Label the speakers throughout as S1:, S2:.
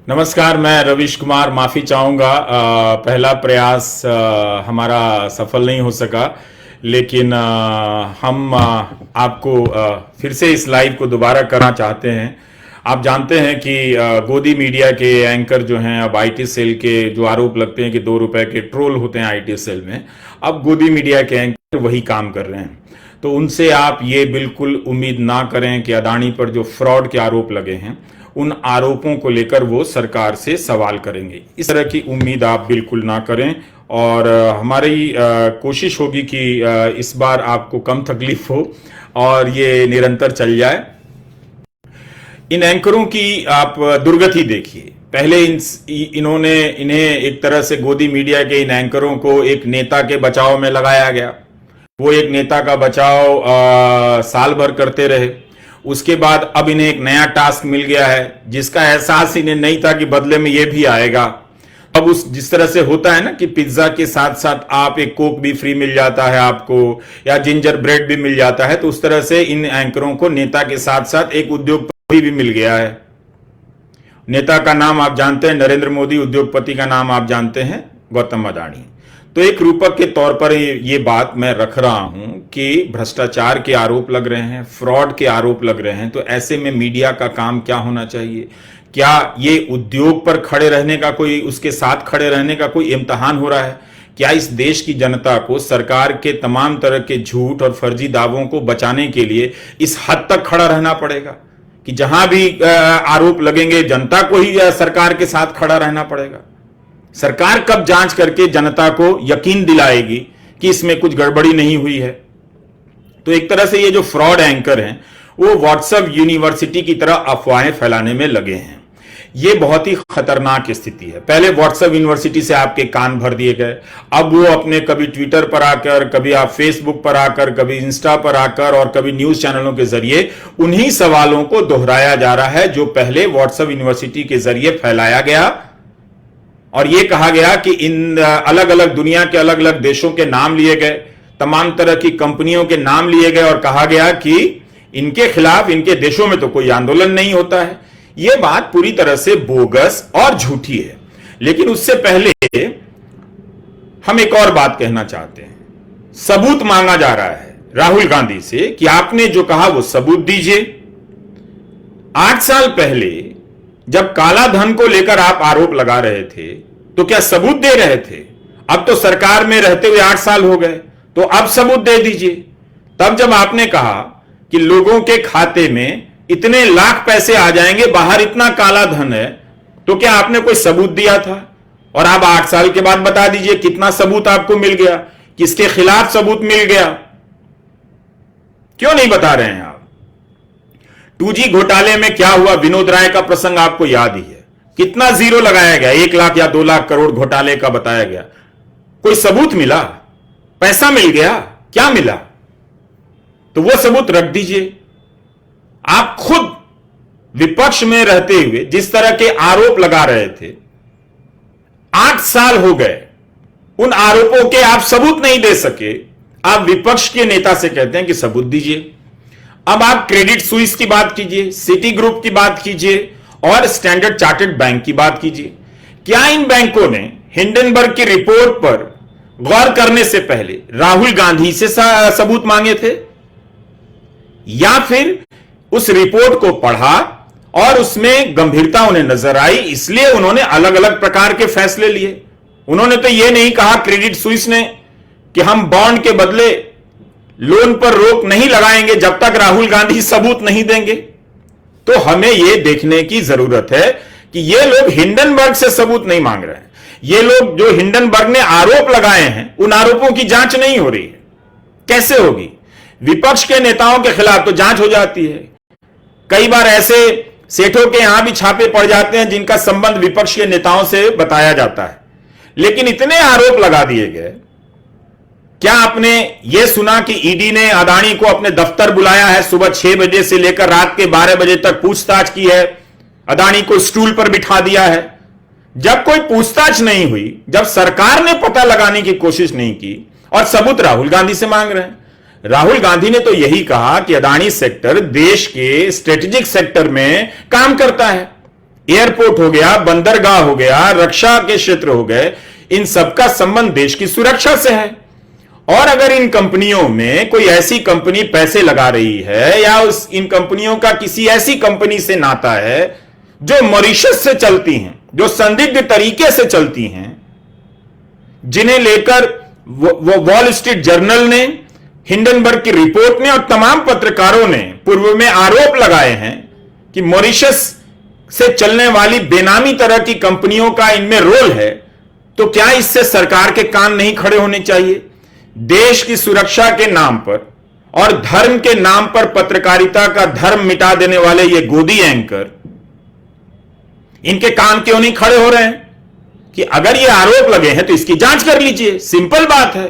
S1: नमस्कार, मैं रविश कुमार माफी चाहूंगा। पहला प्रयास हमारा सफल नहीं हो सका, लेकिन हम आपको फिर से इस लाइव को दोबारा करना चाहते हैं। आप जानते हैं कि गोदी मीडिया के एंकर जो हैं, अब आईटी सेल के जो आरोप लगते हैं कि 2 रुपए के ट्रोल होते हैं आईटी सेल में, अब गोदी मीडिया के एंकर वही काम कर रहे हैं। तो उनसे आप ये बिल्कुल उम्मीद ना करें कि अदानी पर जो फ्रॉड के आरोप लगे हैं उन आरोपों को लेकर वो सरकार से सवाल करेंगे। इस तरह की उम्मीद आप बिल्कुल ना करें, और हमारी कोशिश होगी कि इस बार आपको कम तकलीफ हो और ये निरंतर चल जाए। इन एंकरों की आप दुर्गति देखिए। पहले इन्हें एक तरह से गोदी मीडिया के इन एंकरों को एक नेता के बचाव में लगाया गया। वो एक नेता का बचाव साल भर करते रहे। उसके बाद अब इन्हें एक नया टास्क मिल गया है जिसका एहसास इन्हें नहीं था कि बदले में ये भी आएगा। अब जिस तरह से होता है ना कि पिज्जा के साथ साथ आप एक कोक भी फ्री मिल जाता है आपको, या जिंजर ब्रेड भी मिल जाता है, तो उस तरह से इन एंकरों को नेता के साथ साथ एक उद्योगपति भी मिल गया है। नेता का नाम आप जानते हैं नरेंद्र मोदी, उद्योगपति का नाम आप जानते हैं गौतम अडानी। तो एक रूपक के तौर पर ये बात मैं रख रहा हूं कि भ्रष्टाचार के आरोप लग रहे हैं, फ्रॉड के आरोप लग रहे हैं, तो ऐसे में मीडिया का काम क्या होना चाहिए? क्या ये उद्योग पर खड़े रहने का कोई, उसके साथ खड़े रहने का कोई इम्तिहान हो रहा है? क्या इस देश की जनता को सरकार के तमाम तरह के झूठ और फर्जी दावों को बचाने के लिए इस हद तक खड़ा रहना पड़ेगा कि जहां भी आरोप लगेंगे जनता को ही सरकार के साथ खड़ा रहना पड़ेगा? सरकार कब जांच करके जनता को यकीन दिलाएगी कि इसमें कुछ गड़बड़ी नहीं हुई है? तो एक तरह से ये जो फ्रॉड एंकर हैं वो व्हाट्सएप यूनिवर्सिटी की तरह अफवाहें फैलाने में लगे हैं। ये बहुत ही खतरनाक स्थिति है। पहले व्हाट्सएप यूनिवर्सिटी से आपके कान भर दिए गए, अब वो अपने कभी ट्विटर पर आकर, कभी आप फेसबुक पर आकर, कभी इंस्टा पर आकर और कभी न्यूज चैनलों के जरिए उन्हीं सवालों को दोहराया जा रहा है जो पहले व्हाट्सएप यूनिवर्सिटी के जरिए फैलाया गया। और यह कहा गया कि इन अलग अलग दुनिया के अलग अलग देशों के नाम लिए गए, तमाम तरह की कंपनियों के नाम लिए गए और कहा गया कि इनके खिलाफ इनके देशों में तो कोई आंदोलन नहीं होता है। यह बात पूरी तरह से बोगस और झूठी है। लेकिन उससे पहले हम एक और बात कहना चाहते हैं। सबूत मांगा जा रहा है राहुल गांधी से कि आपने जो कहा वो सबूत दीजिए। 8 साल पहले जब काला धन को लेकर आप आरोप लगा रहे थे तो क्या सबूत दे रहे थे? अब तो सरकार में रहते हुए 8 साल हो गए, तो अब सबूत दे दीजिए। तब जब आपने कहा कि लोगों के खाते में इतने लाख पैसे आ जाएंगे, बाहर इतना काला धन है, तो क्या आपने कोई सबूत दिया था? और आप 8 साल के बाद बता दीजिए कितना सबूत आपको मिल गया, किसके खिलाफ सबूत मिल गया? क्यों नहीं बता रहे हैं आप? 2G घोटाले में क्या हुआ, विनोद राय का प्रसंग आपको याद ही है। कितना जीरो लगाया गया, 1 लाख या 2 लाख करोड़ घोटाले का बताया गया। कोई सबूत मिला? पैसा मिल गया? क्या मिला? तो वो सबूत रख दीजिए। आप खुद विपक्ष में रहते हुए जिस तरह के आरोप लगा रहे थे, 8 साल हो गए, उन आरोपों के आप सबूत नहीं दे सके। आप विपक्ष के नेता से कहते हैं कि सबूत दीजिए। अब आप क्रेडिट स्विस की बात कीजिए, सिटी ग्रुप की बात कीजिए और स्टैंडर्ड चार्टर्ड बैंक की बात कीजिए। क्या इन बैंकों ने हिंडनबर्ग की रिपोर्ट पर गौर करने से पहले राहुल गांधी से सबूत मांगे थे, या फिर उस रिपोर्ट को पढ़ा और उसमें गंभीरता उन्हें नजर आई इसलिए उन्होंने अलग अलग प्रकार के फैसले लिए? उन्होंने तो यह नहीं कहा क्रेडिट स्विस ने कि हम बॉन्ड के बदले लोन पर रोक नहीं लगाएंगे जब तक राहुल गांधी सबूत नहीं देंगे। तो हमें यह देखने की जरूरत है कि ये लोग हिंडनबर्ग से सबूत नहीं मांग रहे हैं। ये लोग जो हिंडनबर्ग ने आरोप लगाए हैं उन आरोपों की जांच नहीं हो रही है। कैसे होगी? विपक्ष के नेताओं के खिलाफ तो जांच हो जाती है। कई बार ऐसे सेठों के यहां भी छापे पड़ जाते हैं जिनका संबंध विपक्ष के नेताओं से बताया जाता है, लेकिन इतने आरोप लगा दिए गए। क्या आपने यह सुना कि ईडी ने अडानी को अपने दफ्तर बुलाया है, सुबह 6 बजे से लेकर रात के 12 बजे तक पूछताछ की है, अडानी को स्टूल पर बिठा दिया है? जब कोई पूछताछ नहीं हुई, जब सरकार ने पता लगाने की कोशिश नहीं की और सबूत राहुल गांधी से मांग रहे हैं। राहुल गांधी ने तो यही कहा कि अडानी सेक्टर देश के स्ट्रेटेजिक सेक्टर में काम करता है, एयरपोर्ट हो गया, बंदरगाह हो गया, रक्षा के क्षेत्र हो गए, इन सबका संबंध देश की सुरक्षा से है। और अगर इन कंपनियों में कोई ऐसी कंपनी पैसे लगा रही है या इन कंपनियों का किसी ऐसी कंपनी से नाता है जो मॉरिशस से चलती हैं, जो संदिग्ध तरीके से चलती हैं, जिन्हें लेकर वो वॉल स्ट्रीट जर्नल ने, हिंडनबर्ग की रिपोर्ट ने और तमाम पत्रकारों ने पूर्व में आरोप लगाए हैं कि मॉरिशस से चलने वाली बेनामी तरह की कंपनियों का इनमें रोल है, तो क्या इससे सरकार के कान नहीं खड़े होने चाहिए? देश की सुरक्षा के नाम पर और धर्म के नाम पर पत्रकारिता का धर्म मिटा देने वाले ये गोदी एंकर, इनके कान क्यों नहीं खड़े हो रहे हैं कि अगर ये आरोप लगे हैं तो इसकी जांच कर लीजिए? सिंपल बात है।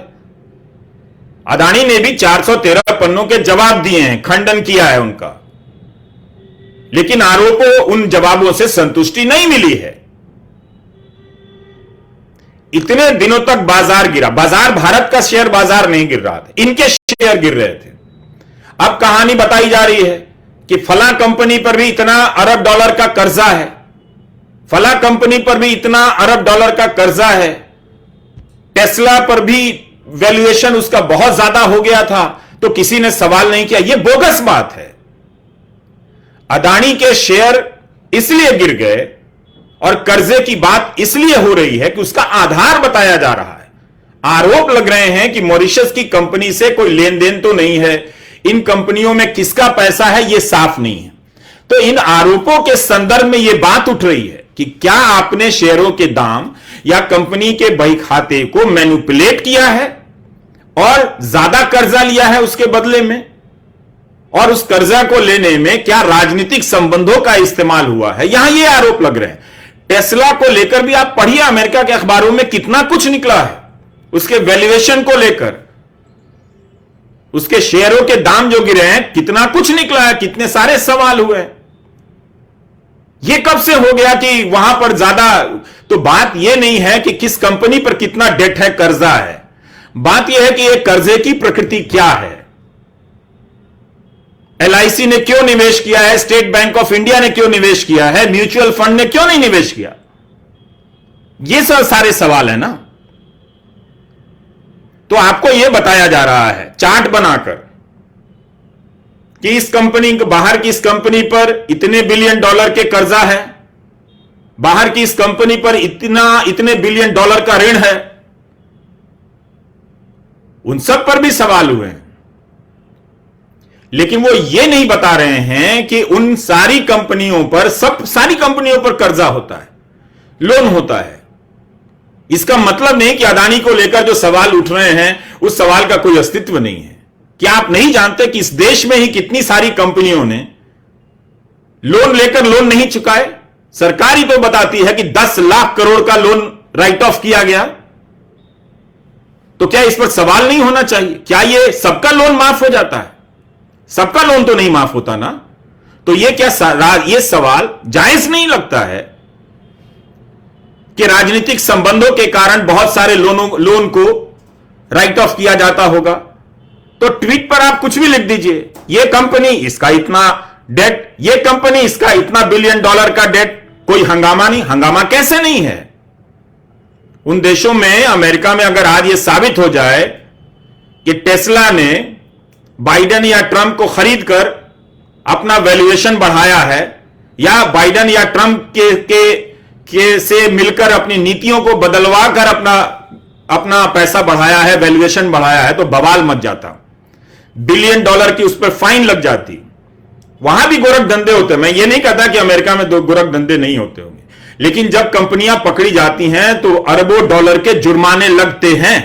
S1: अदानी ने भी 413 पन्नों के जवाब दिए हैं, खंडन किया है उनका, लेकिन आरोपों, उन जवाबों से संतुष्टि नहीं मिली है। इतने दिनों तक बाजार गिरा, बाजार भारत का शेयर बाजार नहीं गिर रहा था, इनके शेयर गिर रहे थे। अब कहानी बताई जा रही है कि फला कंपनी पर भी इतना अरब डॉलर का कर्जा है, फला कंपनी पर भी इतना अरब डॉलर का कर्जा है, टेस्ला पर भी वैल्यूएशन उसका बहुत ज्यादा हो गया था, तो किसी ने सवाल नहीं किया। यह बोगस बात है। अदानी के शेयर इसलिए गिर गए और कर्जे की बात इसलिए हो रही है कि उसका आधार बताया जा रहा है। आरोप लग रहे हैं कि मॉरिशस की कंपनी से कोई लेन देन तो नहीं है, इन कंपनियों में किसका पैसा है यह साफ नहीं है। तो इन आरोपों के संदर्भ में यह बात उठ रही है कि क्या आपने शेयरों के दाम या कंपनी के बही खाते को मैनिपुलेट किया है और ज्यादा कर्जा लिया है उसके बदले में, और उस कर्जा को लेने में क्या राजनीतिक संबंधों का इस्तेमाल हुआ है? यहां ये आरोप लग रहे हैं। टेस्ला को लेकर भी आप पढ़िए, अमेरिका के अखबारों में कितना कुछ निकला है उसके वैल्यूएशन को लेकर, उसके शेयरों के दाम जो गिरे हैं, कितना कुछ निकला है, कितने सारे सवाल हुए हैं। यह कब से हो गया कि वहां पर ज्यादा? तो बात यह नहीं है कि किस कंपनी पर कितना डेट है, कर्जा है, बात यह है कि यह कर्जे की प्रकृति क्या है। LIC ने क्यों निवेश किया है, स्टेट बैंक ऑफ इंडिया ने क्यों निवेश किया है, म्यूचुअल फंड ने क्यों नहीं निवेश किया? ये सब सारे सवाल है ना। तो आपको यह बताया जा रहा है चार्ट बनाकर कि इस कंपनी, बाहर की इस कंपनी पर इतने बिलियन डॉलर के कर्जा है, बाहर की इस कंपनी पर इतने बिलियन डॉलर का ऋण है। उन सब पर भी सवाल हुए हैं, लेकिन वो ये नहीं बता रहे हैं कि उन सारी कंपनियों पर, सारी कंपनियों पर कर्जा होता है, लोन होता है। इसका मतलब नहीं कि अदानी को लेकर जो सवाल उठ रहे हैं उस सवाल का कोई अस्तित्व नहीं है। क्या आप नहीं जानते कि इस देश में ही कितनी सारी कंपनियों ने लोन लेकर लोन नहीं चुकाए? सरकार ही तो बताती है कि 10 लाख करोड़ का लोन राइट ऑफ किया गया। तो क्या इस पर सवाल नहीं होना चाहिए? क्या यह सबका लोन माफ हो जाता है? सबका लोन तो नहीं माफ होता ना। तो यह क्या यह सवाल जायज नहीं लगता है कि राजनीतिक संबंधों के कारण बहुत सारे लोन को राइट ऑफ किया जाता होगा? तो ट्वीट पर आप कुछ भी लिख दीजिए, यह कंपनी इसका इतना डेट, यह कंपनी इसका इतना बिलियन डॉलर का डेट, कोई हंगामा नहीं। हंगामा कैसे नहीं है? उन देशों में, अमेरिका में अगर आज यह साबित हो जाए कि टेस्ला ने बाइडेन या ट्रंप को खरीद कर अपना वैल्यूएशन बढ़ाया है, या बाइडेन या ट्रंप के से मिलकर अपनी नीतियों को बदलवा कर अपना पैसा बढ़ाया है, वैल्यूएशन बढ़ाया है, तो बवाल मच जाता। बिलियन डॉलर की उस पर फाइन लग जाती। वहां भी गोरख धंधे होते हैं। मैं ये नहीं कहता कि अमेरिका में गोरख धंधे नहीं होते होंगे, लेकिन जब कंपनियां पकड़ी जाती हैं तो अरबों डॉलर के जुर्माने लगते हैं।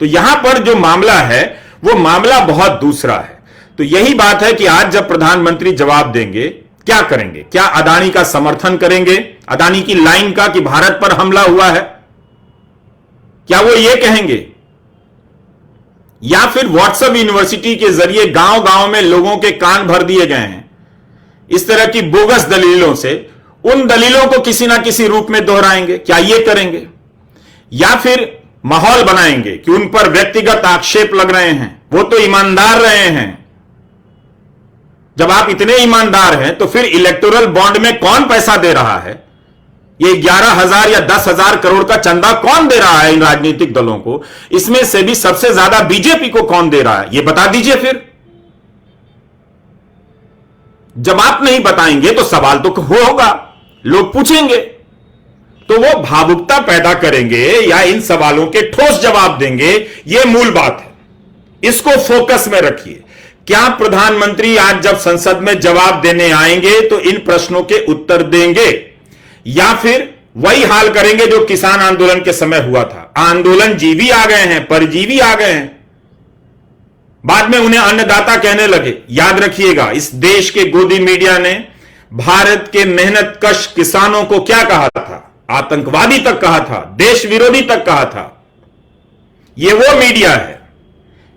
S1: तो यहां पर जो मामला है वो मामला बहुत दूसरा है। तो यही बात है कि आज जब प्रधानमंत्री जवाब देंगे, क्या करेंगे? क्या अदानी का समर्थन करेंगे, अदानी की लाइन का कि भारत पर हमला हुआ है? क्या वो ये कहेंगे, या फिर व्हाट्सएप यूनिवर्सिटी के जरिए गांव गांव में लोगों के कान भर दिए गए हैं इस तरह की बोगस दलीलों से, उन दलीलों को किसी ना किसी रूप में दोहराएंगे? क्या ये करेंगे? या फिर माहौल बनाएंगे कि उन पर व्यक्तिगत आक्षेप लग रहे हैं, वो तो ईमानदार रहे हैं, जब आप इतने ईमानदार हैं तो फिर इलेक्टोरल बॉन्ड में कौन पैसा दे रहा है? ये 11,000 या 10,000 करोड़ का चंदा कौन दे रहा है इन राजनीतिक दलों को? इसमें से भी सबसे ज्यादा बीजेपी को कौन दे रहा है, ये बता दीजिए। फिर जब आप नहीं बताएंगे तो सवाल तो होगा, लोग पूछेंगे, तो वो भावुकता पैदा करेंगे या इन सवालों के ठोस जवाब देंगे, ये मूल बात है। इसको फोकस में रखिए। क्या प्रधानमंत्री आज जब संसद में जवाब देने आएंगे तो इन प्रश्नों के उत्तर देंगे, या फिर वही हाल करेंगे जो किसान आंदोलन के समय हुआ था? आंदोलन जीवी आ गए हैं, परजीवी आ गए हैं, बाद में उन्हें अन्नदाता कहने लगे। याद रखिएगा, इस देश के गोदी मीडिया ने भारत के मेहनतकश किसानों को क्या कहा था? आतंकवादी तक कहा था, देश विरोधी तक कहा था। यह वो मीडिया है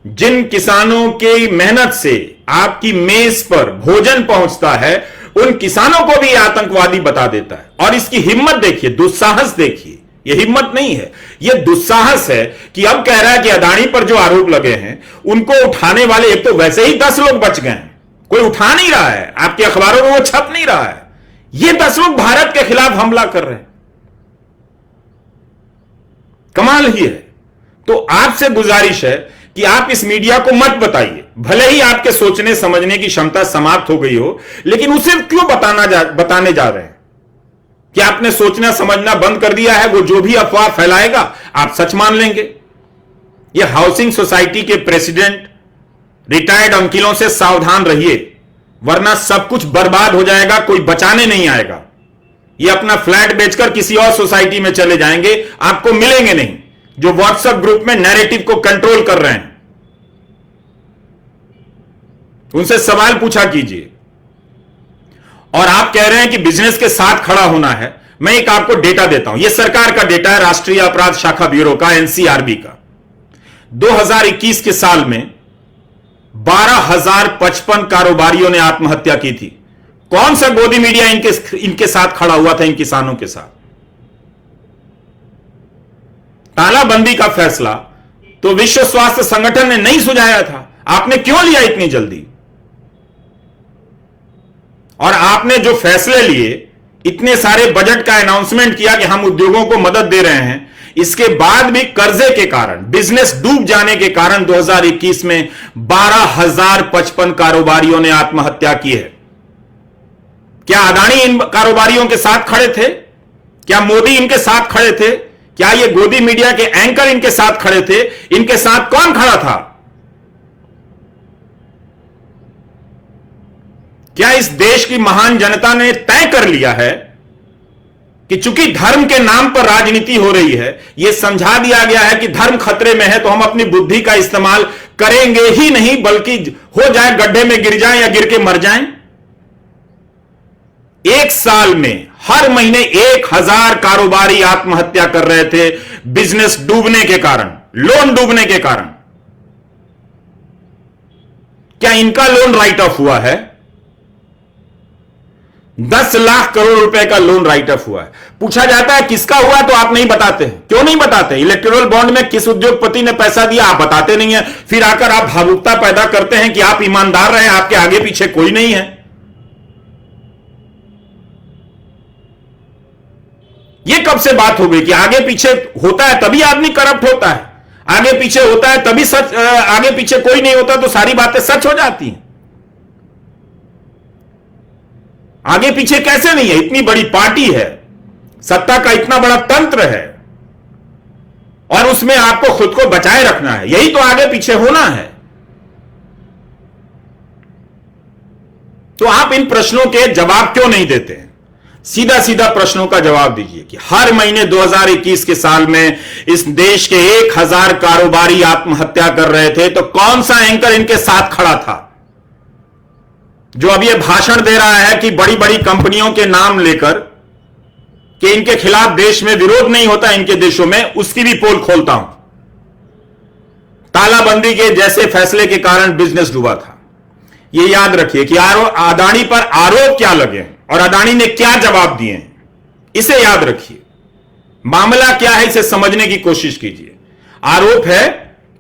S1: जिन किसानों की मेहनत से आपकी मेज पर भोजन पहुंचता है, उन किसानों को भी आतंकवादी बता देता है। और इसकी हिम्मत देखिए, दुस्साहस देखिए। यह हिम्मत नहीं है, यह दुस्साहस है कि अब कह रहा है कि अदानी पर जो आरोप लगे हैं उनको उठाने वाले, एक तो वैसे ही 10 लोग बच गए हैं, कोई उठा नहीं रहा है, आपके अखबारों में वो छप नहीं रहा है। ये 10 लोग भारत के खिलाफ हमला कर रहे हैं, कमाल ही है। तो आपसे गुजारिश है कि आप इस मीडिया को मत बताइए, भले ही आपके सोचने समझने की क्षमता समाप्त हो गई हो, लेकिन उसे क्यों बताने जा रहे हैं? कि आपने सोचना समझना बंद कर दिया है, वो जो भी अफवाह फैलाएगा आप सच मान लेंगे। ये हाउसिंग सोसाइटी के प्रेसिडेंट, रिटायर्ड अंकिलों से सावधान रहिए, वरना सब कुछ बर्बाद हो जाएगा, कोई बचाने नहीं आएगा। ये अपना फ्लैट बेचकर किसी और सोसाइटी में चले जाएंगे, आपको मिलेंगे नहीं, जो व्हाट्सएप ग्रुप में नैरेटिव को कंट्रोल कर रहे हैं। उनसे सवाल पूछा कीजिए। और आप कह रहे हैं कि बिजनेस के साथ खड़ा होना है। मैं एक आपको डेटा देता हूं, यह सरकार का डेटा है, राष्ट्रीय अपराध शाखा ब्यूरो का, एनसीआरबी का। 2021 के साल में 12,055 कारोबारियों ने आत्महत्या की थी। कौन सा गोदी मीडिया इनके साथ खड़ा हुआ था, इन किसानों के साथ? तालाबंदी का फैसला तो विश्व स्वास्थ्य संगठन ने नहीं सुझाया था, आपने क्यों लिया इतनी जल्दी? और आपने जो फैसले लिए, इतने सारे बजट का अनाउंसमेंट किया कि हम उद्योगों को मदद दे रहे हैं, इसके बाद भी कर्जे के कारण, बिजनेस डूब जाने के कारण 2021 में 12,055 कारोबारियों ने आत्महत्या की है। क्या अदानी इन कारोबारियों के साथ खड़े थे? क्या मोदी इनके साथ खड़े थे? क्या ये गोदी मीडिया के एंकर इनके साथ खड़े थे? इनके साथ कौन खड़ा था? क्या इस देश की महान जनता ने तय कर लिया है कि चूंकि धर्म के नाम पर राजनीति हो रही है, यह समझा दिया गया है कि धर्म खतरे में है, तो हम अपनी बुद्धि का इस्तेमाल करेंगे ही नहीं, बल्कि हो जाए गड्ढे में गिर जाएं या गिर के मर जाएं? एक साल में हर महीने 1,000 कारोबारी आत्महत्या कर रहे थे, बिजनेस डूबने के कारण, लोन डूबने के कारण। क्या इनका लोन राइट ऑफ हुआ है? 10 लाख करोड़ रुपए का लोन राइट ऑफ हुआ है। पूछा जाता है किसका हुआ, तो आप नहीं बताते हैं। क्यों नहीं बताते? इलेक्टोरल बॉन्ड में किस उद्योगपति ने पैसा दिया, आप बताते नहीं है। फिर आकर आप भावुकता पैदा करते हैं कि आप ईमानदार रहे, आपके आगे पीछे कोई नहीं है। यह कब से बात हो गई कि आगे पीछे होता है तभी आदमी करप्ट होता है, आगे पीछे होता है तभी सच, आगे पीछे कोई नहीं होता तो सारी बातें सच हो जाती हैं। आगे पीछे कैसे नहीं है? इतनी बड़ी पार्टी है, सत्ता का इतना बड़ा तंत्र है, और उसमें आपको खुद को बचाए रखना है, यही तो आगे पीछे होना है। तो आप इन प्रश्नों के जवाब क्यों नहीं देते हैं? सीधा सीधा प्रश्नों का जवाब दीजिए कि हर महीने 2021 के साल में इस देश के 1,000 कारोबारी आत्महत्या कर रहे थे, तो कौन सा एंकर इनके साथ खड़ा था जो अब यह भाषण दे रहा है कि बड़ी बड़ी कंपनियों के नाम लेकर कि इनके खिलाफ देश में विरोध नहीं होता, इनके देशों में? उसकी भी पोल खोलता हूं। तालाबंदी के जैसे फैसले के कारण बिजनेस डूबा था। यह याद रखिए कि अदानी पर आरोप क्या लगे और अदानी ने क्या जवाब दिए हैं, इसे याद रखिए। मामला क्या है इसे समझने की कोशिश कीजिए। आरोप है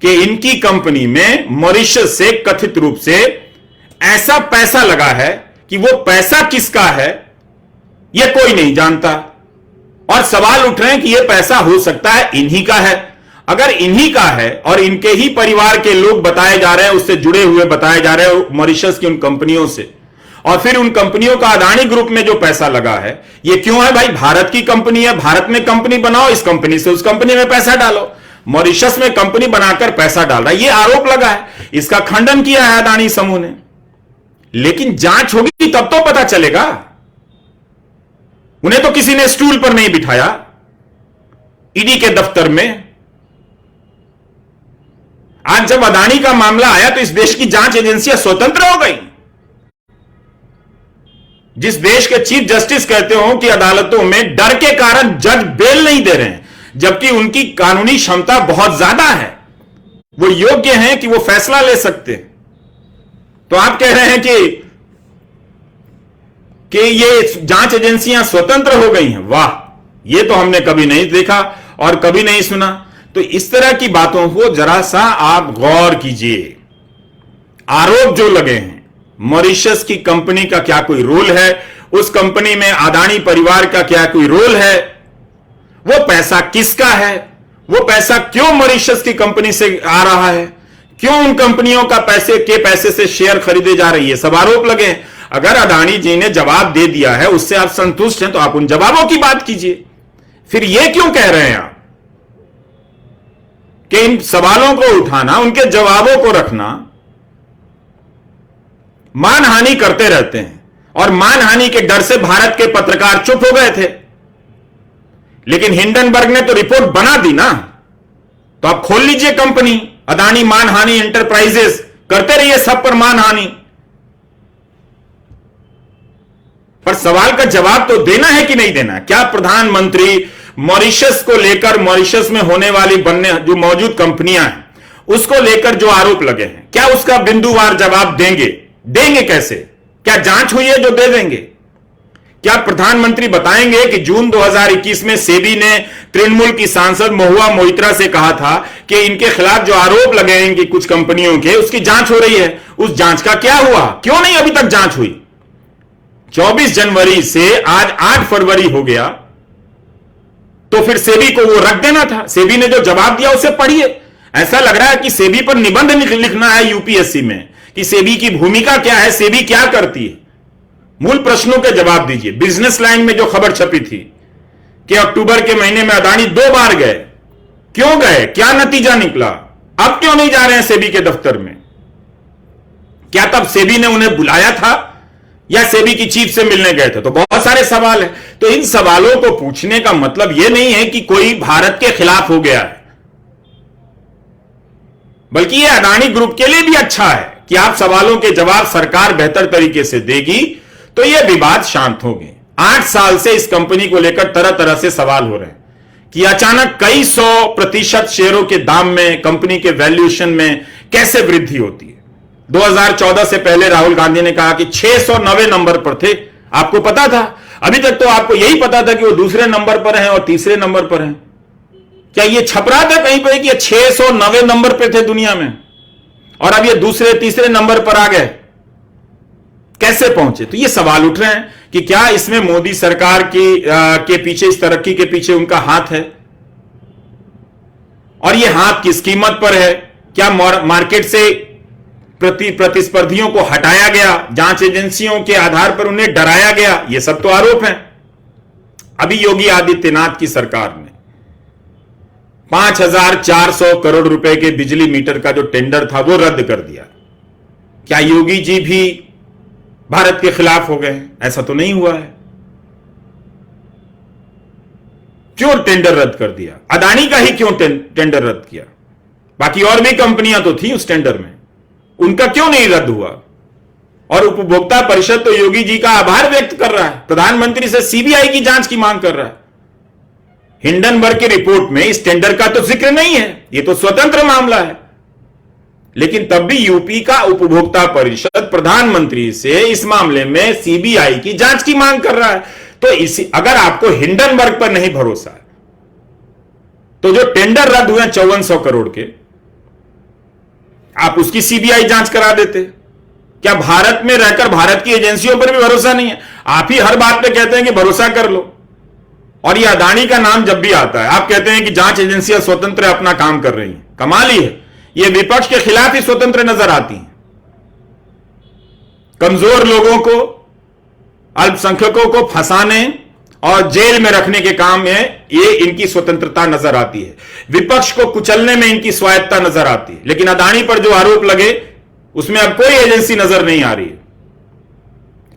S1: कि इनकी कंपनी में मॉरिशस से कथित रूप से ऐसा पैसा लगा है कि वो पैसा किसका है यह कोई नहीं जानता, और सवाल उठ रहे हैं कि यह पैसा हो सकता है इन्हीं का है। अगर इन्हीं का है और इनके ही परिवार के लोग बताए जा रहे हैं, उससे जुड़े हुए बताए जा रहे हैं मॉरिशस की उन कंपनियों से, और फिर उन कंपनियों का अदानी ग्रुप में जो पैसा लगा है यह क्यों है? भाई भारत की कंपनी है, भारत में कंपनी बनाओ, इस कंपनी से उस कंपनी में पैसा डालो। मॉरिशस में कंपनी बनाकर पैसा डाल रहा है, यह आरोप लगा है। इसका खंडन किया है अदानी समूह ने, लेकिन जांच होगी तब तो पता चलेगा। उन्हें तो किसी ने स्टूल पर नहीं बिठाया ईडी के दफ्तर में। आज जब अदानी का मामला आया तो इस देश की जांच एजेंसियां स्वतंत्र हो गई। जिस देश के चीफ जस्टिस कहते हो कि अदालतों में डर के कारण जज बेल नहीं दे रहे हैं, जबकि उनकी कानूनी क्षमता बहुत ज्यादा है, वो योग्य हैं कि वो फैसला ले सकते हैं, तो आप कह रहे हैं कि ये जांच एजेंसियां स्वतंत्र हो गई हैं। वाह, ये तो हमने कभी नहीं देखा और कभी नहीं सुना। तो इस तरह की बातों को जरा सा आप गौर कीजिए। आरोप जो लगे हैं, मॉरिशस की कंपनी का क्या कोई रोल है, उस कंपनी में अदानी परिवार का क्या कोई रोल है, वो पैसा किसका है, वो पैसा क्यों मॉरिशस की कंपनी से आ रहा है, क्यों उन कंपनियों का पैसे से शेयर खरीदे जा रही है, सब आरोप लगे। अगर अदानी जी ने जवाब दे दिया है, उससे आप संतुष्ट हैं, तो आप उन जवाबों की बात कीजिए। फिर ये क्यों कह रहे हैं आप कि इन सवालों को उठाना, उनके जवाबों को रखना, मानहानि करते रहते हैं। और मानहानि के डर से भारत के पत्रकार चुप हो गए थे, लेकिन हिंडनबर्ग ने तो रिपोर्ट बना दी ना। तो आप खोल लीजिए कंपनी अदानी मानहानि एंटरप्राइजेस, करते रहिए सब पर मानहानि, पर सवाल का जवाब तो देना है कि नहीं देना। क्या प्रधानमंत्री मॉरिशस को लेकर, मॉरिशस में होने वाली बनने जो मौजूद कंपनियां हैं उसको लेकर जो आरोप लगे हैं, क्या उसका बिंदुवार जवाब देंगे कैसे? क्या जांच हुई है जो दे देंगे? क्या प्रधानमंत्री बताएंगे कि जून 2021 में सेबी ने तृणमूल की सांसद महुआ मोइत्रा से कहा था कि इनके खिलाफ जो आरोप लगे हैं कि कुछ कंपनियों के, उसकी जांच हो रही है, उस जांच का क्या हुआ? क्यों नहीं अभी तक जांच हुई? 24 जनवरी से आज 8 फरवरी हो गया, तो फिर सेबी को वो रख देना था। सेबी ने जो जवाब दिया उसे पढ़िए। ऐसा लग रहा है कि सेबी पर निबंध लिखना है यूपीएससी में कि सेबी की भूमिका क्या है, सेबी क्या करती है। मूल प्रश्नों के जवाब दीजिए। बिजनेस लाइन में जो खबर छपी थी कि अक्टूबर के महीने में अदानी 2 बार गए, क्यों गए, क्या नतीजा निकला, अब क्यों नहीं जा रहे हैं सेबी के दफ्तर में? क्या तब सेबी ने उन्हें बुलाया था या सेबी की चीफ से मिलने गए थे? तो बहुत सारे सवाल हैं। तो इन सवालों को पूछने का मतलब यह नहीं है कि कोई भारत के खिलाफ हो गया है, बल्कि यह अदानी ग्रुप के लिए भी अच्छा है कि आप सवालों के जवाब सरकार बेहतर तरीके से देगी तो यह विवाद शांत होंगे। 8 साल से इस कंपनी को लेकर तरह तरह से सवाल हो रहे हैं कि अचानक कई 100% शेयरों के दाम में, कंपनी के वैल्यूएशन में कैसे वृद्धि होती है। 2014 से पहले राहुल गांधी ने कहा कि 690 नंबर पर थे, आपको पता था? अभी तक तो आपको यही पता था कि वो दूसरे नंबर पर हैं और तीसरे नंबर पर हैं। क्या ये छप रहा था कहीं पर कि 690 नंबर पर थे दुनिया में और अब ये दूसरे तीसरे नंबर पर आ गए? कैसे पहुंचे? तो ये सवाल उठ रहे हैं कि क्या इसमें मोदी सरकार के पीछे, इस तरक्की के पीछे उनका हाथ है, और ये हाथ किस कीमत पर है? क्या मार्केट से प्रतिस्पर्धियों को हटाया गया, जांच एजेंसियों के आधार पर उन्हें डराया गया? ये सब तो आरोप हैं। अभी योगी आदित्यनाथ की सरकार ने 5,400 करोड़ रुपए के बिजली मीटर का जो टेंडर था वो रद्द कर दिया। क्या योगी जी भी भारत के खिलाफ हो गए? ऐसा तो नहीं हुआ है। क्यों टेंडर रद्द कर दिया? अदानी का ही क्यों टेंडर रद्द किया? बाकी और भी कंपनियां तो थी उस टेंडर में, उनका क्यों नहीं रद्द हुआ? और उपभोक्ता परिषद तो योगी जी का आभार व्यक्त कर रहा है, प्रधानमंत्री से सीबीआई की जांच की मांग कर रहा है। हिंडनबर्ग की रिपोर्ट में इस टेंडर का तो जिक्र नहीं है, यह तो स्वतंत्र मामला है। लेकिन तब भी यूपी का उपभोक्ता परिषद प्रधानमंत्री से इस मामले में सीबीआई की जांच की मांग कर रहा है। तो अगर आपको हिंडनबर्ग पर नहीं भरोसा है तो जो टेंडर रद्द हुए 5400 करोड़ के, आप उसकी सीबीआई जांच करा देते। क्या भारत में रहकर भारत की एजेंसियों पर भी भरोसा नहीं है? आप ही हर बात पे कहते हैं कि भरोसा कर लो, और ये अदानी का नाम जब भी आता है आप कहते हैं कि जांच एजेंसियां स्वतंत्र अपना काम कर रही हैं। कमाल ही है, ये विपक्ष के खिलाफ ही स्वतंत्र नजर आती हैं। कमजोर लोगों को, अल्पसंख्यकों को फंसाने और जेल में रखने के काम में ये इनकी स्वतंत्रता नजर आती है, विपक्ष को कुचलने में इनकी स्वायत्ता नजर आती है। लेकिन अदानी पर जो आरोप लगे उसमें अब कोई एजेंसी नजर नहीं आ रही है।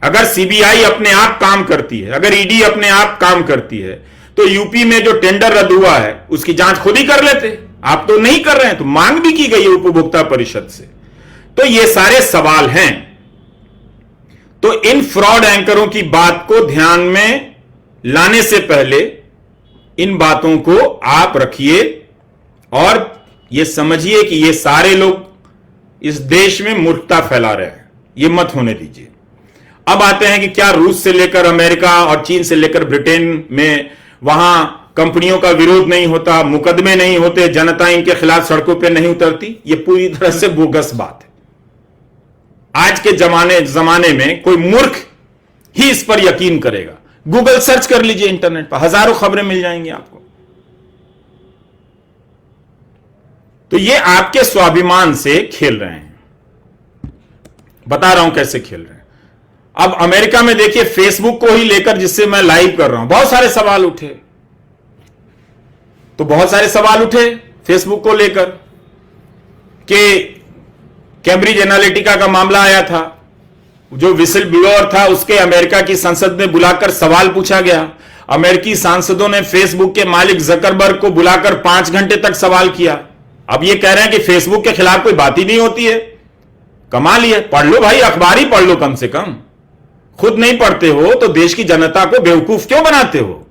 S1: अगर सीबीआई अपने आप काम करती है, अगर ईडी अपने आप काम करती है, तो यूपी में जो टेंडर रद्द हुआ है उसकी जांच खुद ही कर लेते। आप तो नहीं कर रहे हैं, तो मांग भी की गई है उपभोक्ता परिषद से। तो ये सारे सवाल हैं। तो इन फ्रॉड एंकरों की बात को ध्यान में लाने से पहले इन बातों को आप रखिए और ये समझिए कि ये सारे लोग इस देश में मूर्खता फैला रहे हैं, ये मत होने दीजिए। अब आते हैं कि क्या रूस से लेकर अमेरिका और चीन से लेकर ब्रिटेन में वहां कंपनियों का विरोध नहीं होता, मुकदमे नहीं होते, जनता इनके खिलाफ सड़कों पर नहीं उतरती? ये पूरी तरह से बोगस बात है। आज के जमाने में कोई मूर्ख ही इस पर यकीन करेगा। गूगल सर्च कर लीजिए, इंटरनेट पर हजारों खबरें मिल जाएंगी आपको। तो ये आपके स्वाभिमान से खेल रहे हैं। बता रहा हूं कैसे खेल रहे हैं। अब अमेरिका में देखिए, फेसबुक को ही लेकर, जिससे मैं लाइव कर रहा हूं, बहुत सारे सवाल उठे। तो बहुत सारे सवाल उठे फेसबुक को लेकर कि कैम्ब्रिज एनालिटिका का मामला आया था, जो विसिल ब्लोअर था उसके अमेरिका की संसद में बुलाकर सवाल पूछा गया। अमेरिकी सांसदों ने फेसबुक के मालिक जकरबर्ग को बुलाकर 5 घंटे तक सवाल किया। अब ये कह रहे हैं कि फेसबुक के खिलाफ कोई बात ही नहीं होती है। कमाल ही है। पढ़ लो भाई, अखबार ही पढ़ लो कम से कम। खुद नहीं पढ़ते हो तो देश की जनता को बेवकूफ क्यों बनाते हो?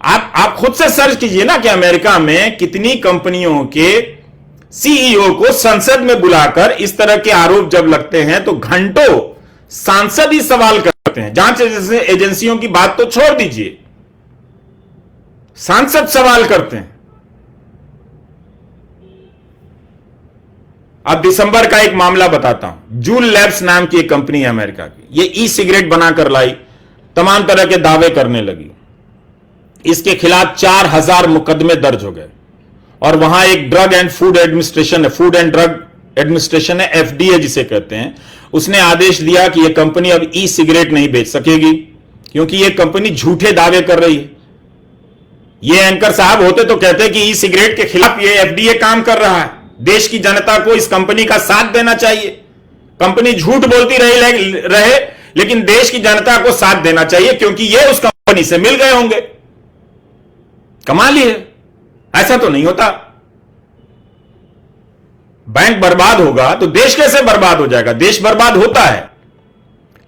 S1: आप खुद से सर्च कीजिए ना कि अमेरिका में कितनी कंपनियों के सीईओ को संसद में बुलाकर इस तरह के आरोप जब लगते हैं तो घंटों सांसद ही सवाल करते हैं। जांच एजेंसियों की बात तो छोड़ दीजिए, सांसद सवाल करते हैं। अब दिसंबर का एक मामला बताता हूं। जूल लैब्स नाम की एक कंपनी है अमेरिका की, ये ई सिगरेट बनाकर लाई, तमाम तरह के दावे करने लगी। इसके खिलाफ 4000 मुकदमे दर्ज हो गए और वहां एक ड्रग एंड फूड एडमिनिस्ट्रेशन है, फूड एंड ड्रग एडमिनिस्ट्रेशन है, एफडीए जिसे कहते हैं, उसने आदेश दिया कि यह कंपनी अब ई सिगरेट नहीं बेच सकेगी क्योंकि यह कंपनी झूठे दावे कर रही है। ये एंकर साहब होते तो कहते कि ई सिगरेट के खिलाफ ये एफडीए काम कर रहा है, देश की जनता को इस कंपनी का साथ देना चाहिए। कंपनी झूठ बोलती रहे लेकिन देश की जनता को साथ देना चाहिए क्योंकि ये उस कंपनी से मिल गए होंगे। कमाल ही है। ऐसा तो नहीं होता। बैंक बर्बाद होगा तो देश कैसे बर्बाद हो जाएगा? देश बर्बाद होता है,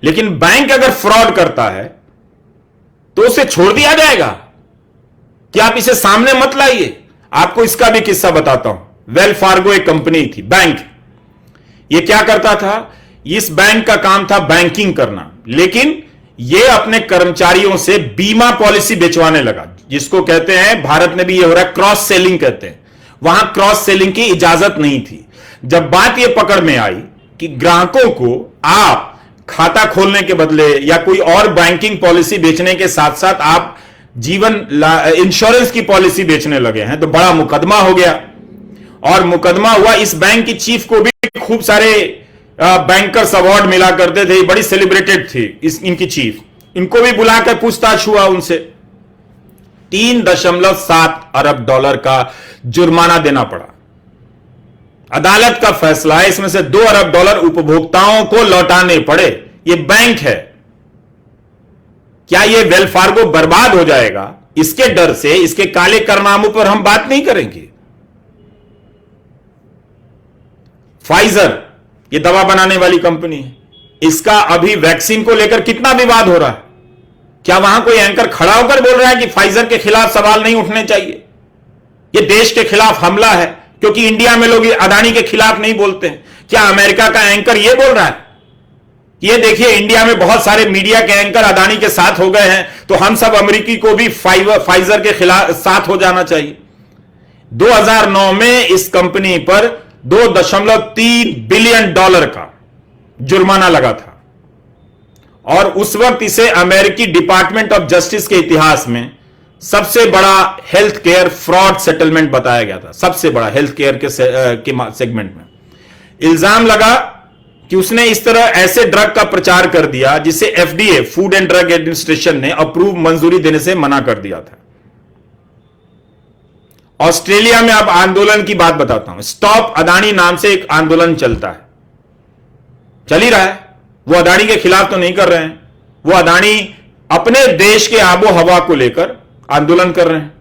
S1: लेकिन बैंक अगर फ्रॉड करता है तो उसे छोड़ दिया जाएगा कि आप इसे सामने मत लाइए। आपको इसका भी किस्सा बताता हूं। वेल फार्गो एक कंपनी थी, बैंक। ये क्या करता था? इस बैंक का काम था बैंकिंग करना, लेकिन यह अपने कर्मचारियों से बीमा पॉलिसी बेचवाने लगा, जिसको कहते हैं, भारत में भी यह हो रहा है, क्रॉस सेलिंग कहते हैं। वहां क्रॉस सेलिंग की इजाजत नहीं थी। जब बात यह पकड़ में आई कि ग्राहकों को आप खाता खोलने के बदले या कोई और बैंकिंग पॉलिसी बेचने के साथ साथ आप जीवन इंश्योरेंस की पॉलिसी बेचने लगे हैं, तो बड़ा मुकदमा हो गया। और मुकदमा हुआ। इस बैंक की चीफ को भी खूब सारे बैंकर्स अवार्ड मिला करते थे, बड़ी सेलिब्रेटेड थी इनकी चीफ। इनको भी बुलाकर पूछताछ हुआ उनसे। 3.7 अरब डॉलर का जुर्माना देना पड़ा। अदालत का फैसला है, इसमें से 2 अरब डॉलर उपभोक्ताओं को लौटाने पड़े। यह बैंक है। क्या यह वेल फार्गो बर्बाद हो जाएगा? इसके डर से, इसके काले कारनामों पर हम बात नहीं करेंगे। फाइजर, ये दवा बनाने वाली कंपनी है, इसका अभी वैक्सीन को लेकर कितना विवाद हो रहा है। क्या वहां कोई एंकर खड़ा होकर बोल रहा है कि फाइजर के खिलाफ सवाल नहीं उठने चाहिए? यह देश के खिलाफ हमला है, क्योंकि इंडिया में लोग अदानी के खिलाफ नहीं बोलते हैं। क्या अमेरिका का एंकर यह बोल रहा है? ये देखिए, इंडिया में बहुत सारे मीडिया के एंकर अदानी के साथ हो गए हैं, तो हम सब अमेरिकी को भी फाइजर के खिलाफ साथ हो जाना चाहिए। 2009 में इस कंपनी पर $2.3 बिलियन का जुर्माना लगा था और उस वक्त इसे अमेरिकी डिपार्टमेंट ऑफ जस्टिस के इतिहास में सबसे बड़ा हेल्थ केयर फ्रॉड सेटलमेंट बताया गया था। सबसे बड़ा हेल्थ केयर के सेगमेंट में इल्जाम लगा कि उसने इस तरह ऐसे ड्रग का प्रचार कर दिया जिसे FDA food and drug administration ने अप्रूव मंजूरी देने से मना कर दिया था। ऑस्ट्रेलिया में अब आंदोलन की बात बताता हूं। स्टॉप अदानी नाम से एक आंदोलन चलता है, चल ही रहा है। वो अदानी के खिलाफ तो नहीं कर रहे हैं, वो अदानी अपने देश के आबो हवा को लेकर आंदोलन कर रहे हैं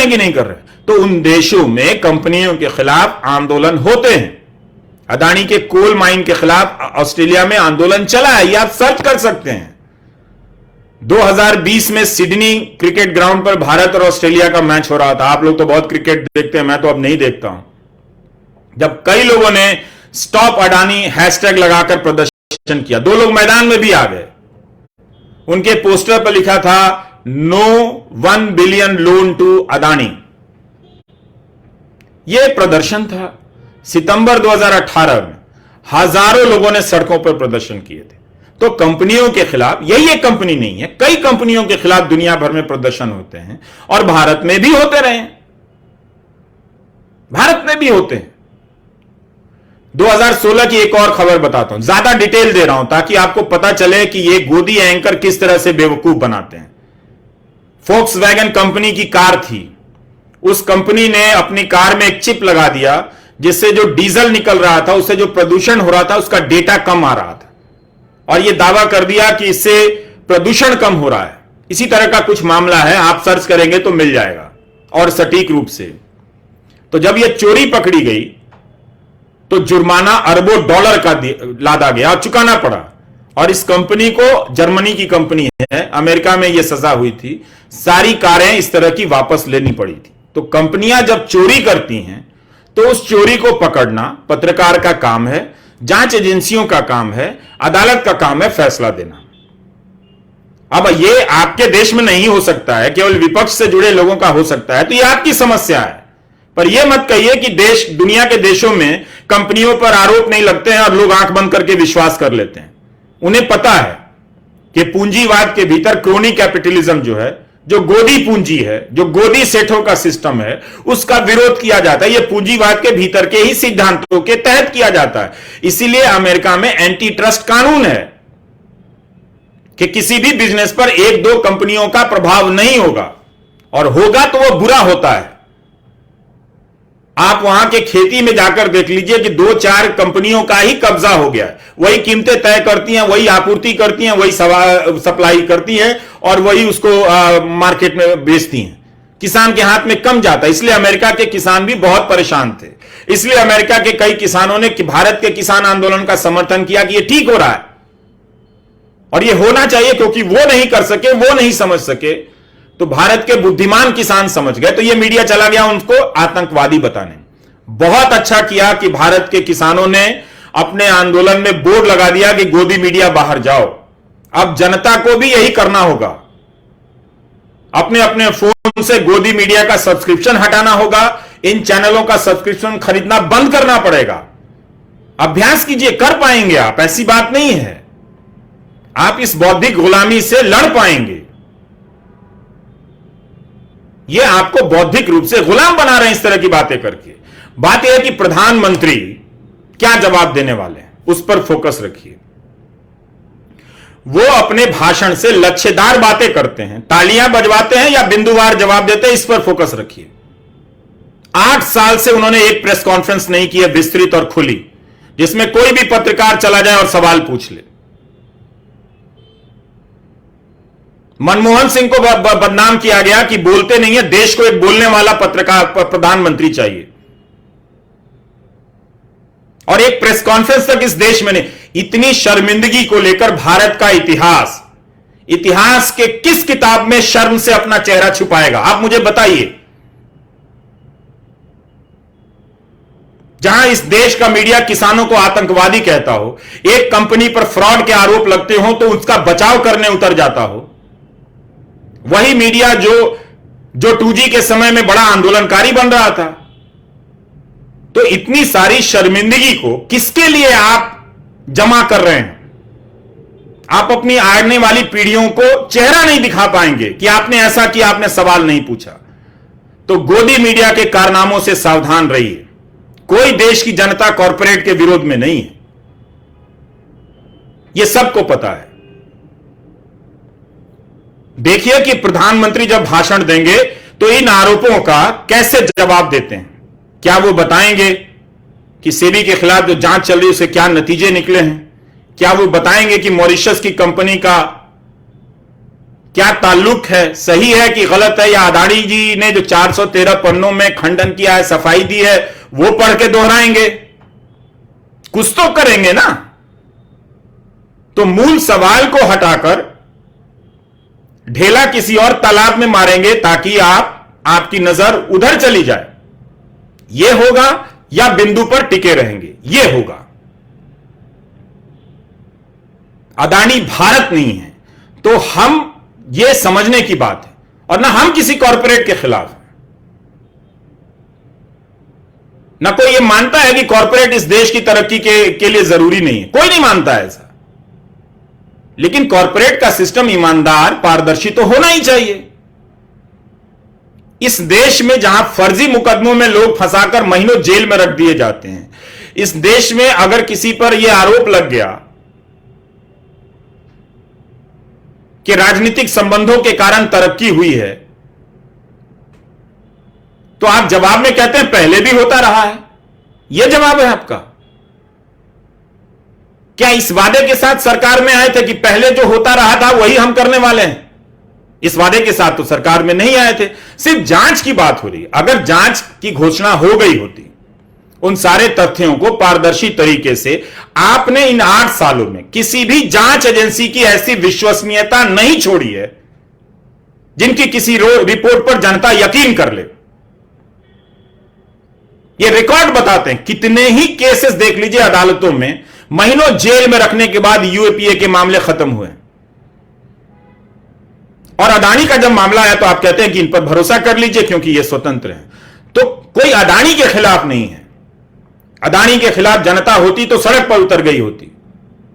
S1: कि नहीं कर रहे हैं? तो उन देशों में कंपनियों के खिलाफ आंदोलन होते हैं। अदानी के कोल माइन के खिलाफ ऑस्ट्रेलिया में आंदोलन चला है, यह आप सर्च कर सकते हैं। 2020 में सिडनी क्रिकेट ग्राउंड पर भारत और ऑस्ट्रेलिया का मैच हो रहा था। आप लोग तो बहुत क्रिकेट देखते हैं, मैं तो अब नहीं देखता हूं। जब कई लोगों ने स्टॉप अडानी हैशटैग लगाकर प्रदर्शन किया, 2 लोग मैदान में भी आ गए। उनके पोस्टर पर लिखा था no 1 billion loan to Adani. यह प्रदर्शन था सितंबर 2018 में। हजारों लोगों ने सड़कों पर प्रदर्शन किए थे। तो कंपनियों के खिलाफ, यही एक कंपनी नहीं है, कई कंपनियों के खिलाफ दुनिया भर में प्रदर्शन होते हैं और भारत में भी होते रहे, भारत में भी होते हैं। 2016 की एक और खबर बताता हूं, ज्यादा डिटेल दे रहा हूं ताकि आपको पता चले कि ये गोदी एंकर किस तरह से बेवकूफ बनाते हैं। फोक्सवैगन कंपनी की कार थी, उस कंपनी ने अपनी कार में एक चिप लगा दिया जिससे जो डीजल निकल रहा था, उससे जो प्रदूषण हो रहा था, उसका डेटा कम आ रहा था और यह दावा कर दिया कि इससे प्रदूषण कम हो रहा है। इसी तरह का कुछ मामला है, आप सर्च करेंगे तो मिल जाएगा और सटीक रूप से। तो जब यह चोरी पकड़ी गई तो जुर्माना अरबों डॉलर का लादा गया और चुकाना पड़ा। और इस कंपनी को, जर्मनी की कंपनी है, अमेरिका में यह सजा हुई थी, सारी कारें इस तरह की वापस लेनी पड़ी थी। तो कंपनियां जब चोरी करती हैं तो उस चोरी को पकड़ना पत्रकार का काम है, जांच एजेंसियों का काम है, अदालत का काम है फैसला देना। अब यह आपके देश में नहीं हो सकता है, केवल विपक्ष से जुड़े लोगों का हो सकता है, तो यह आपकी समस्या है। पर यह मत कहिए कि देश, दुनिया के देशों में कंपनियों पर आरोप नहीं लगते हैं और लोग आंख बंद करके विश्वास कर लेते हैं। उन्हें पता है कि पूंजीवाद के भीतर क्रोनी कैपिटलिज्म जो है, जो गोदी पूंजी है, जो गोदी सेठों का सिस्टम है, उसका विरोध किया जाता है। यह पूंजीवाद के भीतर के ही सिद्धांतों के तहत किया जाता है। इसीलिए अमेरिका में एंटी ट्रस्ट कानून है कि किसी भी बिजनेस पर 1-2 कंपनियों का प्रभाव नहीं होगा, और होगा तो वह बुरा होता है। आप वहां के खेती में जाकर देख लीजिए कि 2-4 कंपनियों का ही कब्जा हो गया है। वही कीमतें तय करती हैं, वही आपूर्ति करती हैं, वही सप्लाई करती हैं और वही उसको मार्केट में बेचती हैं। किसान के हाथ में कम जाता है। इसलिए अमेरिका के किसान भी बहुत परेशान थे। इसलिए अमेरिका के कई किसानों ने भारत के किसान आंदोलन का समर्थन किया कि यह ठीक हो रहा है और यह होना चाहिए, क्योंकि वो नहीं कर सके, वो नहीं समझ सके, तो भारत के बुद्धिमान किसान समझ गए। तो यह मीडिया चला गया उनको आतंकवादी बताने। बहुत अच्छा किया कि भारत के किसानों ने अपने आंदोलन में बोर्ड लगा दिया कि गोदी मीडिया बाहर जाओ। अब जनता को भी यही करना होगा, अपने अपने फोन से गोदी मीडिया का सब्सक्रिप्शन हटाना होगा, इन चैनलों का सब्सक्रिप्शन खरीदना बंद करना पड़ेगा। अभ्यास कीजिए, कर पाएंगे आप, ऐसी बात नहीं है। आप इस बौद्धिक गुलामी से लड़ पाएंगे। ये आपको बौद्धिक रूप से गुलाम बना रहे हैं इस तरह की बातें करके। बात यह है कि प्रधानमंत्री क्या जवाब देने वाले हैं, उस पर फोकस रखिए। वो अपने भाषण से लक्ष्यदार बातें करते हैं, तालियां बजवाते हैं या बिंदुवार जवाब देते हैं, इस पर फोकस रखिए। 8 साल से उन्होंने एक प्रेस कॉन्फ्रेंस नहीं की है विस्तृत और खुली, जिसमें कोई भी पत्रकार चला जाए और सवाल पूछ ले। मनमोहन सिंह को बदनाम किया गया कि बोलते नहीं है, देश को एक बोलने वाला पत्रकार प्रधानमंत्री चाहिए, और एक प्रेस कॉन्फ्रेंस तक इस देश में नहीं। इतनी शर्मिंदगी को लेकर भारत का इतिहास के किस किताब में शर्म से अपना चेहरा छुपाएगा? आप मुझे बताइए। जहां इस देश का मीडिया किसानों को आतंकवादी कहता हो, एक कंपनी पर फ्रॉड के आरोप लगते हो तो उसका बचाव करने उतर जाता हो, वही मीडिया जो जो 2G के समय में बड़ा आंदोलनकारी बन रहा था। तो इतनी सारी शर्मिंदगी को किसके लिए आप जमा कर रहे हैं? आप अपनी आने वाली पीढ़ियों को चेहरा नहीं दिखा पाएंगे कि आपने ऐसा किया, आपने सवाल नहीं पूछा। तो गोदी मीडिया के कारनामों से सावधान रहिए। कोई देश की जनता कॉरपोरेट के विरोध में नहीं है, यह सबको पता है। देखिए कि प्रधानमंत्री जब भाषण देंगे तो इन आरोपों का कैसे जवाब देते हैं। क्या वो बताएंगे कि सेबी के खिलाफ जो जांच चल रही है उससे क्या नतीजे निकले हैं? क्या वो बताएंगे कि मॉरिशस की कंपनी का क्या ताल्लुक है, सही है कि गलत है? या अदानी जी ने जो 413 पन्नों में खंडन किया है, सफाई दी है, वो पढ़ के दोहराएंगे? कुछ तो करेंगे ना। तो मूल सवाल को हटाकर ढेला किसी और तालाब में मारेंगे ताकि आपकी नजर उधर चली जाए। यह होगा या बिंदु पर टिके रहेंगे? यह होगा। अदानी भारत नहीं है तो हम यह समझने की बात है, और ना हम किसी कॉरपोरेट के खिलाफ हैं। ना कोई यह मानता है कि कॉरपोरेट इस देश की तरक्की के लिए जरूरी नहीं है, कोई नहीं मानता है ऐसा। लेकिन कॉरपोरेट का सिस्टम ईमानदार, पारदर्शी तो होना ही चाहिए। इस देश में जहां फर्जी मुकदमों में लोग फंसाकर महीनों जेल में रख दिए जाते हैं, इस देश में अगर किसी पर यह आरोप लग गया कि राजनीतिक संबंधों के कारण तरक्की हुई है, तो आप जवाब में कहते हैं पहले भी होता रहा है। यह जवाब है आपका? क्या इस वादे के साथ सरकार में आए थे कि पहले जो होता रहा था वही हम करने वाले हैं? इस वादे के साथ तो सरकार में नहीं आए थे। सिर्फ जांच की बात हो रही है। अगर जांच की घोषणा हो गई होती, उन सारे तथ्यों को पारदर्शी तरीके से, आपने इन 8 सालों में किसी भी जांच एजेंसी की ऐसी विश्वसनीयता नहीं छोड़ी है जिनकी किसी रिपोर्ट पर जनता यकीन कर ले। ये रिकॉर्ड बताते हैं। कितने ही केसेस देख लीजिए अदालतों में, महीनों जेल में रखने के बाद यूएपीए के मामले खत्म हुए। और अदानी का जब मामला आया तो आप कहते हैं कि इन पर भरोसा कर लीजिए क्योंकि ये स्वतंत्र हैं। तो कोई अदानी के खिलाफ नहीं है। अदानी के खिलाफ जनता होती तो सड़क पर उतर गई होती।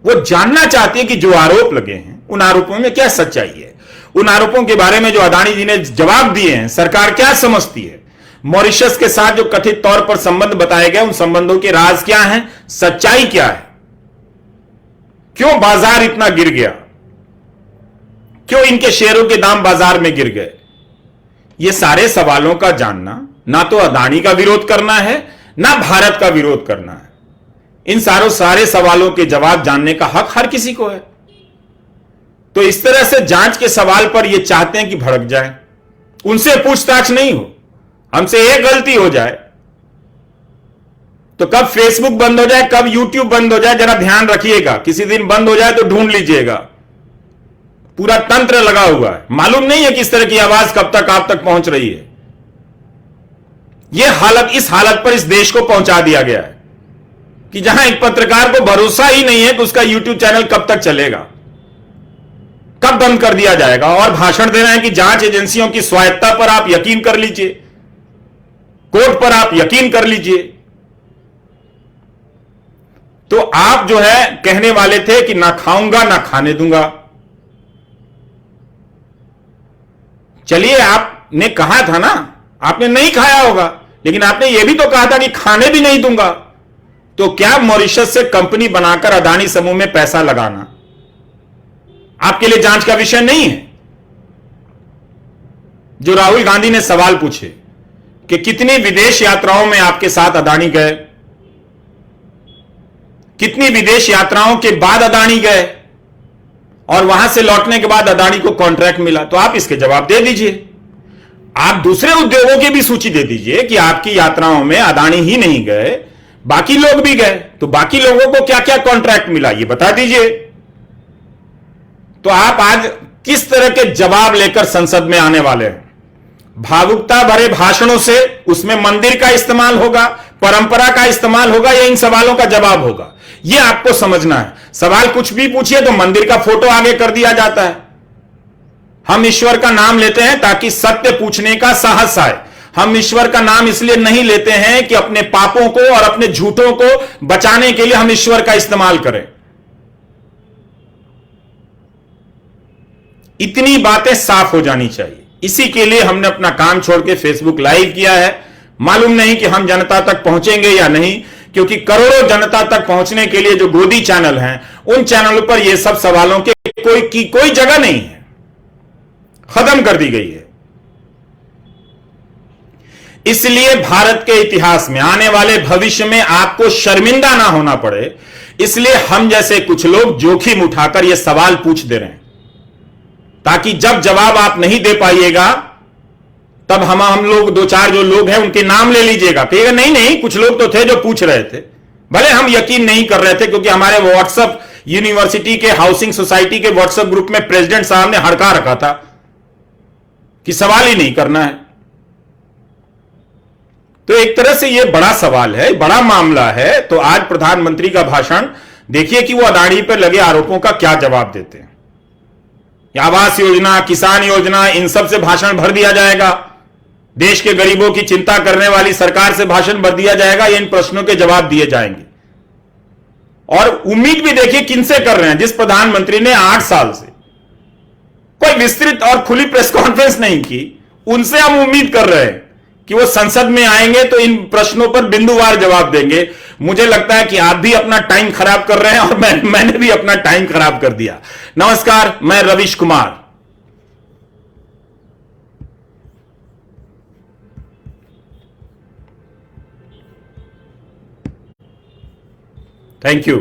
S1: वो जानना चाहती है कि जो आरोप लगे हैं उन आरोपों में क्या सच्चाई है। उन आरोपों के बारे में जो अदानी जी ने जवाब दिए हैं, सरकार क्या समझती है। मॉरिशस के साथ जो कथित तौर पर संबंध बताए गए, उन संबंधों के राज क्या हैं, सच्चाई क्या है, क्यों बाजार इतना गिर गया, क्यों इनके शेयरों के दाम बाजार में गिर गए। ये सारे सवालों का जानना, ना तो अदानी का विरोध करना है ना भारत का विरोध करना है। इन सारे सवालों के जवाब जानने का हक हर किसी को है। तो इस तरह से जांच के सवाल पर ये चाहते हैं कि भड़क जाए, उनसे पूछताछ नहीं हो। हमसे एक गलती हो जाए तो कब फेसबुक बंद हो जाए, कब यूट्यूब बंद हो जाए, जरा ध्यान रखिएगा। किसी दिन बंद हो जाए तो ढूंढ लीजिएगा। पूरा तंत्र लगा हुआ है, मालूम नहीं है किस तरह की आवाज कब तक आप तक पहुंच रही है। यह हालत, इस हालत पर इस देश को पहुंचा दिया गया है कि जहां एक पत्रकार को भरोसा ही नहीं है कि उसका यूट्यूब चैनल कब तक चलेगा, कब बंद कर दिया जाएगा। और भाषण दे रहे हैं कि जांच एजेंसियों की स्वायत्ता पर आप यकीन कर लीजिए, कोर्ट पर आप यकीन कर लीजिए। तो आप जो है कहने वाले थे कि ना खाऊंगा ना खाने दूंगा। चलिए, आपने कहा था ना, आपने नहीं खाया होगा, लेकिन आपने यह भी तो कहा था कि खाने भी नहीं दूंगा। तो क्या मॉरिशस से कंपनी बनाकर अदानी समूह में पैसा लगाना आपके लिए जांच का विषय नहीं है? जो राहुल गांधी ने सवाल पूछे कि कितनी विदेश यात्राओं में आपके साथ अदानी गए, कितनी विदेश यात्राओं के बाद अदानी गए, और वहां से लौटने के बाद अदानी को कॉन्ट्रैक्ट मिला, तो आप इसके जवाब दे दीजिए। आप दूसरे उद्योगों की भी सूची दे दीजिए कि आपकी यात्राओं में अदानी ही नहीं गए, बाकी लोग भी गए, तो बाकी लोगों को क्या क्या कॉन्ट्रैक्ट मिला ये बता दीजिए। तो आप आज किस तरह के जवाब लेकर संसद में आने वाले हैं? भावुकता भरे भाषणों से उसमें मंदिर का इस्तेमाल होगा, परंपरा का इस्तेमाल होगा, या इन सवालों का जवाब होगा, यह आपको समझना है। सवाल कुछ भी पूछिए तो मंदिर का फोटो आगे कर दिया जाता है। हम ईश्वर का नाम लेते हैं ताकि सत्य पूछने का साहस आए। हम ईश्वर का नाम इसलिए नहीं लेते हैं कि अपने पापों को और अपने झूठों को बचाने के लिए हम ईश्वर का इस्तेमाल करें। इतनी बातें साफ हो जानी चाहिए। इसी के लिए हमने अपना काम छोड़ के फेसबुक लाइव किया है। मालूम नहीं कि हम जनता तक पहुंचेंगे या नहीं, क्योंकि करोड़ों जनता तक पहुंचने के लिए जो गोदी चैनल हैं, उन चैनलों पर ये सब सवालों के कोई जगह नहीं है, खत्म कर दी गई है। इसलिए भारत के इतिहास में आने वाले भविष्य में आपको शर्मिंदा ना होना पड़े, इसलिए हम जैसे कुछ लोग जोखिम उठाकर यह सवाल पूछ दे रहे हैं, ताकि जब जवाब आप नहीं दे पाइएगा तब हम लोग दो चार जो लोग हैं उनके नाम ले लीजिएगा, कहिएगा नहीं कुछ लोग तो थे जो पूछ रहे थे। भले हम यकीन नहीं कर रहे थे, क्योंकि हमारे व्हाट्सएप यूनिवर्सिटी के हाउसिंग सोसाइटी के व्हाट्सएप ग्रुप में प्रेसिडेंट साहब ने हड़का रखा था कि सवाल ही नहीं करना है। तो एक तरह से यह बड़ा सवाल है, बड़ा मामला है। तो आज प्रधानमंत्री का भाषण देखिए कि वो अदानी पर लगे आरोपों का क्या जवाब देते हैं। आवास योजना, किसान योजना, इन सब से भाषण भर दिया जाएगा, देश के गरीबों की चिंता करने वाली सरकार से भाषण भर दिया जाएगा, या इन प्रश्नों के जवाब दिए जाएंगे। और उम्मीद भी देखिए किनसे कर रहे हैं, जिस प्रधानमंत्री ने 8 साल से कोई विस्तृत और खुली प्रेस कॉन्फ्रेंस नहीं की, उनसे हम उम्मीद कर रहे हैं कि वो संसद में आएंगे तो इन प्रश्नों पर बिंदुवार जवाब देंगे। मुझे लगता है कि आप भी अपना टाइम खराब कर रहे हैं और मैंने भी अपना टाइम खराब कर दिया। नमस्कार, मैं रवीश कुमार। Thank you.